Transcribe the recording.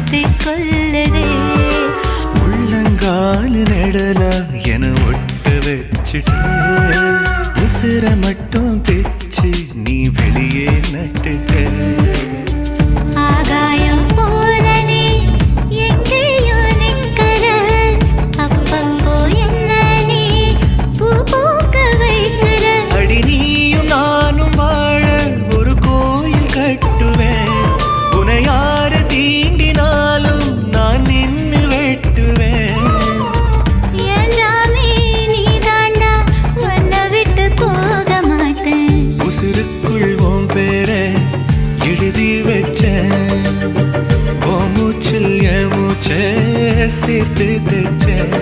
சுத்தி கொள்ளுதே. உள்ளங்கால் நெடலா என ஒட்ட வச்சுட்டு உசுர மட்டும் பிச்சு நீ வெளியே நட்டுட்ட. ஆகாயம் போல நீ எங்கேயோ நிற்கிற, அப்பப்போ என்ன நீ பூ பூக்க வைக்கிற. அடி நீயும் நானும் வாழ ஒரு கோயில் கட்டுவேன், உன்னை யாரு தீண்டினாலும் நான் நின்னு வெட்டுவேன். என் ஜாமி நீ தாண்டா, உன்னை விட்டு போக மாட்டேன். உசுருக்குள் உன் பேரை எழுதி வச்சேன், உன் மூச்சில் என் மூச்சை சேர்த்து தைச்சேன்.